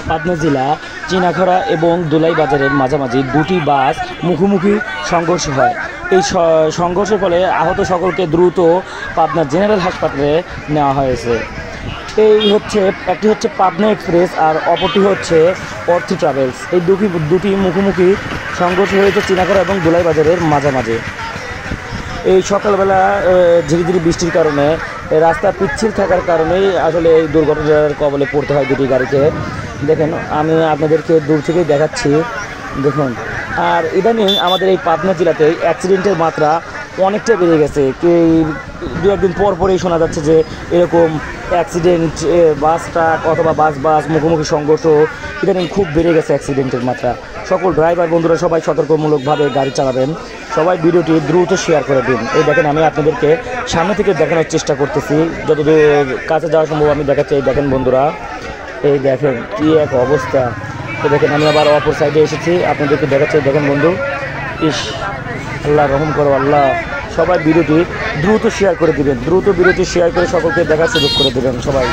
পাবনা জেলা চিনাখরা এবং দোলাই বাজারের মাঝামাঝি দুটি বাস মুখোমুখি সংঘর্ষ হয়। এই সংঘর্ষের ফলে আহত সকলকে দ্রুত পাবনা জেনারেল হাসপাতালে নেওয়া হয়েছে। একটি হচ্ছে পাবনা এক্সপ্রেস আর অপরটি হচ্ছে অর্থী ট্রাভেলস। এই দুটি মুখোমুখি সংঘর্ষ হয়েছে চিনাখরা এবং দোলাই বাজারের মাঝামাঝি। এই সকালবেলা ঝিরিঝিরি বৃষ্টির কারণে রাস্তা পিচ্ছিল থাকার কারণেই আসলে এই দুর্ঘটনার কবলে পড়তে হয় দুটি গাড়িকে। দেখেন, আমি আপনাদেরকে দূর থেকেই দেখাচ্ছি, দেখুন। আর ইদানিং আমাদের এই পাবনা জেলাতে অ্যাক্সিডেন্টের মাত্রা অনেকটা বেড়ে গেছে। দু একদিন পরই শোনা যাচ্ছে যে এরকম অ্যাক্সিডেন্ট, বাস ট্রাক অথবা বাস মুখোমুখি সংঘর্ষ ইদানিং খুব বেড়ে গেছে অ্যাক্সিডেন্টের মাত্রা। সকল ড্রাইভার বন্ধুরা সবাই সতর্কমূলকভাবে গাড়ি চালাবেন, সবাই ভিডিওটি দ্রুত শেয়ার করে দিন। এই দেখেন, আমি আপনাদেরকে সামনে থেকে দেখানোর চেষ্টা করতেছি, যতদূর কাছে যাওয়া সম্ভব আমি দেখাচ্ছি। এই দেখেন বন্ধুরা, এই দেখেন কি এক অবস্থা। তো দেখেন, আমি আবার অপর সাইডে এসেছি, আপনাদেরকে দেখাচ্ছি। দেখেন বন্ধু, ইস, আল্লাহ রহম করো আল্লাহ। সবাই ভিডিওটি দ্রুত শেয়ার করে দিবেন, দ্রুত ভিডিওটি শেয়ার করে সকলকে দেখার সুযোগ করে দেবেন সবাই।